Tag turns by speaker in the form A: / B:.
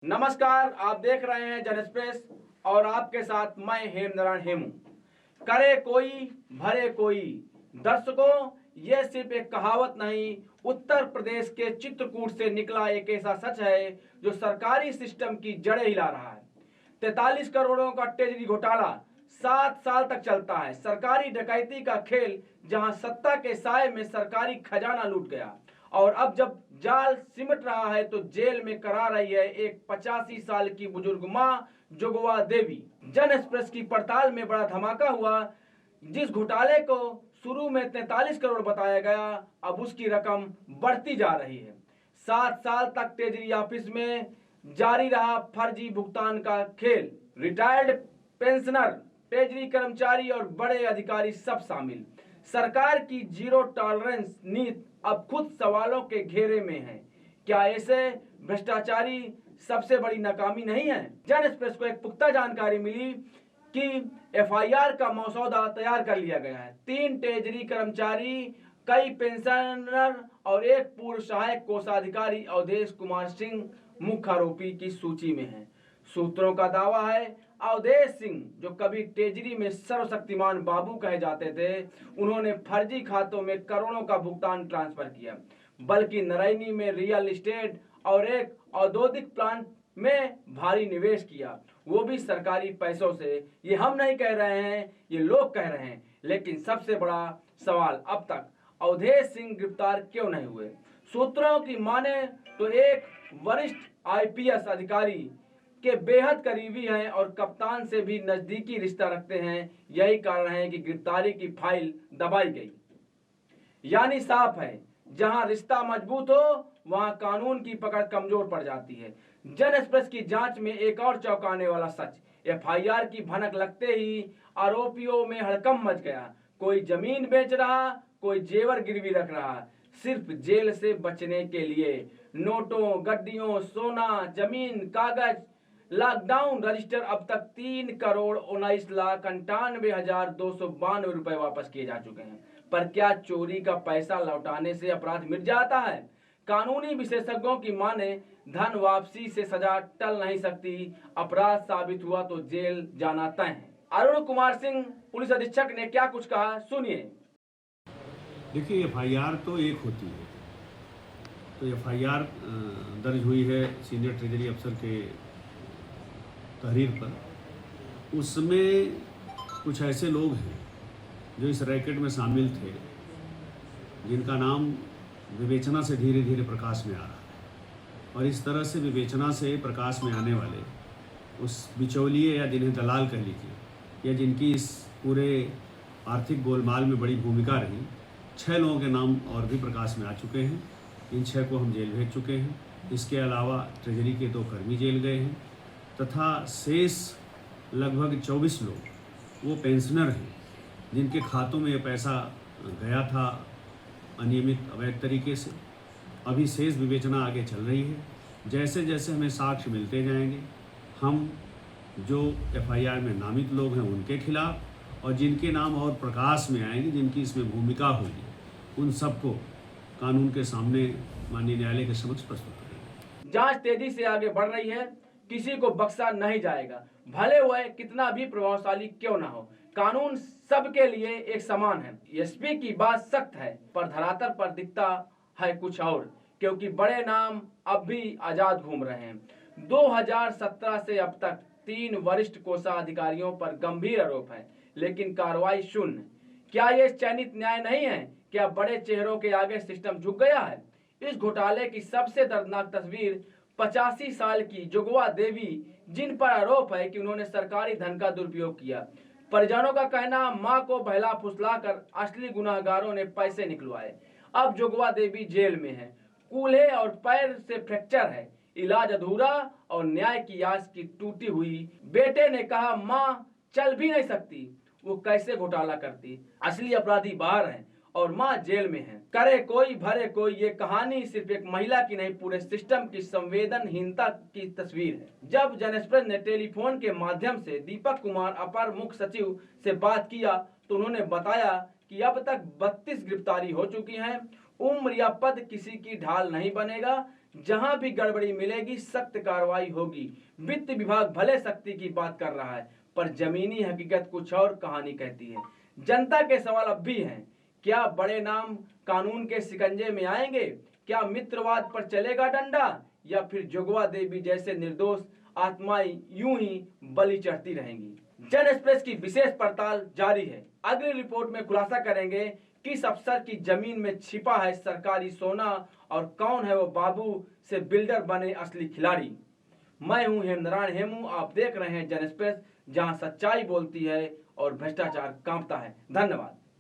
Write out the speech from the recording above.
A: नमस्कार, आप देख रहे हैं जन एक्सप्रेस और आपके साथ मैं हेमनारायण हेमू। करे कोई भरे कोई। दर्शकों, यह सिर्फ एक कहावत नहीं, उत्तर प्रदेश के चित्रकूट से निकला एक ऐसा सच है जो सरकारी सिस्टम की जड़ें हिला रहा है। 43 करोड़ों का ट्रेजरी घोटाला 7 साल तक चलता है। सरकारी डकैती का खेल जहां सत्ता के साए में सरकारी खजाना लूट गया और अब जब जाल सिमट रहा है तो जेल में करा रही है एक 85 साल की बुजुर्ग मां जोगवा देवी। जन एक्सप्रेस की पड़ताल में बड़ा धमाका हुआ। जिस घोटाले को शुरू में 43 करोड़ बताया गया, अब उसकी रकम बढ़ती जा रही है। 7 साल तक ट्रेजरी ऑफिस में जारी रहा फर्जी भुगतान का खेल। रिटायर्ड पेंशनर, ट्रेजरी कर्मचारी और बड़े अधिकारी सब शामिल। सरकार की जीरो टॉलरेंस नीति अब खुद सवालों के घेरे में है। क्या ऐसे भ्रष्टाचारी सबसे बड़ी नाकामी नहीं है? जन एक्सप्रेस को एक पुख्ता जानकारी मिली कि एफआईआर का मसौदा तैयार कर लिया गया है। 3 ट्रेजरी कर्मचारी, कई पेंशनर और एक पूर्व सहायक कोषाधिकारी अवधेश कुमार सिंह मुख्य आरोपी की सूची में है। सूत्रों का दावा है अवधेश सिंह, जो कभी ट्रेजरी में सर्वशक्तिमान बाबू कहे जाते थे, उन्होंने फर्जी खातों में करोड़ों का भुगतान ट्रांसफर किया, बल्कि नरैनी में रियल एस्टेट और एक औद्योगिक प्लांट में भारी निवेश किया, वो भी सरकारी पैसों से। ये हम नहीं कह रहे हैं, ये लोग कह रहे हैं। लेकिन सबसे बड़ा सवाल, अब तक अवधेश सिंह गिरफ्तार क्यों नहीं हुए? सूत्रों की माने तो एक वरिष्ठ आईपीएस अधिकारी के बेहद करीबी हैं और कप्तान से भी नजदीकी रिश्ता रखते हैं। यही कारण है कि गिरफ्तारी की फाइल दबाई गई। यानी साफ है, जहां रिश्ता मजबूत हो वहां कानून की पकड़ कमजोर पड़ जाती है। जन एक्सप्रेस की जांच में एक और चौंकाने वाला सच, एफआईआर की भनक लगते ही आरोपियों में हड़कंप मच गया। कोई जमीन बेच रहा, कोई जेवर गिरवी रख रहा, सिर्फ जेल से बचने के लिए। नोटों, गड्डियों, सोना, जमीन, कागज, लॉकडाउन रजिस्टर, अब तक 3,19,98,292 रुपए वापस किए जा चुके हैं। पर क्या चोरी का पैसा लौटाने से अपराध मिट जाता है? कानूनी विशेषज्ञों की माने धन वापसी से सजा टल नहीं सकती, अपराध साबित हुआ तो जेल जाना तय है। अरुण कुमार सिंह पुलिस अधीक्षक ने क्या कुछ कहा, सुनिए।
B: देखिए, एफआईआर तो एक होती है, तो एफआईआर दर्ज हुई है सीनियर ट्रेजरी अफसर के तहरीर पर। उसमें कुछ ऐसे लोग हैं जो इस रैकेट में शामिल थे, जिनका नाम विवेचना से धीरे धीरे प्रकाश में आ रहा है। और इस तरह से विवेचना से प्रकाश में आने वाले उस बिचौलिए या जिन्हें दलाल कह लीजिए, या जिनकी इस पूरे आर्थिक गोलमाल में बड़ी भूमिका रही, 6 लोगों के नाम और भी प्रकाश में आ चुके हैं। इन 6 को हम जेल भेज चुके हैं। इसके अलावा ट्रेजरी के 2 कर्मी जेल गए हैं तथा शेष लगभग 24 लोग वो पेंशनर हैं, जिनके खातों में ये पैसा गया था अनियमित अवैध तरीके से। अभी शेष विवेचना आगे चल रही है। जैसे जैसे हमें साक्ष्य मिलते जाएंगे, हम जो एफआईआर में नामित लोग हैं उनके खिलाफ, और जिनके नाम और प्रकाश में आएंगे, जिनकी इसमें भूमिका होगी, उन सबको कानून के सामने माननीय न्यायालय के समक्ष प्रस्तुत करेंगे।
A: जांच तेजी से आगे बढ़ रही है, किसी को बख्शा नहीं जाएगा, भले वह कितना भी प्रभावशाली क्यों ना हो। कानून सबके लिए एक समान है। एसपी की बात सख्त है, पर धरातल पर दिखता है कुछ और, क्योंकि बड़े नाम अब भी आजाद घूम रहे हैं। 2017 से अब तक 3 वरिष्ठ कोषाधिकारियों पर गंभीर आरोप है, लेकिन कार्रवाई शून्य। क्या ये चयनित न्याय नहीं है? क्या बड़े चेहरों के आगे सिस्टम झुक गया है? इस घोटाले की सबसे दर्दनाक तस्वीर 85 साल की जोगवा देवी, जिन पर आरोप है कि उन्होंने सरकारी धन का दुरुपयोग किया। परिजनों का कहना, मां को बहला फुसलाकर असली गुनाहगारों ने पैसे निकलवाए। अब जोगवा देवी जेल में है, कूल्हे और पैर से फ्रैक्चर है, इलाज अधूरा और न्याय की आस की टूटी हुई। बेटे ने कहा मां चल भी नहीं सकती, वो कैसे घोटाला करती? असली अपराधी बाहर हैं और मां जेल में है। करे कोई भरे कोई, ये कहानी सिर्फ एक महिला की नहीं, पूरे सिस्टम की संवेदनहीनता की तस्वीर है। जब जन एक्सप्रेस ने टेलीफोन के माध्यम से दीपक कुमार अपर मुख्य सचिव से बात किया तो उन्होंने बताया कि अब तक 32 गिरफ्तारी हो चुकी हैं। उम्र या पद किसी की ढाल नहीं बनेगा। जहां भी गड़बड़ी मिलेगी सख्त कार्रवाई होगी। वित्त विभाग भले सख्ती की बात कर रहा है, पर जमीनी हकीकत कुछ और कहानी कहती है। जनता के सवाल अब भी हैं, क्या बड़े नाम कानून के शिकंजे में आएंगे? क्या मित्रवाद पर चलेगा डंडा, या फिर जोगवा देवी जैसे निर्दोष आत्माएं यूं ही बलि चढ़ती रहेंगी? जन एक्सप्रेस की विशेष पड़ताल जारी है। अगली रिपोर्ट में खुलासा करेंगे किस अफसर की जमीन में छिपा है सरकारी सोना और कौन है वो बाबू से बिल्डर बने असली खिलाड़ी। मैं हूं हेमनारायण हेमू, आप देख रहे हैं जन एक्सप्रेस, जहां सच्चाई बोलती है और भ्रष्टाचार कांपता है। धन्यवाद।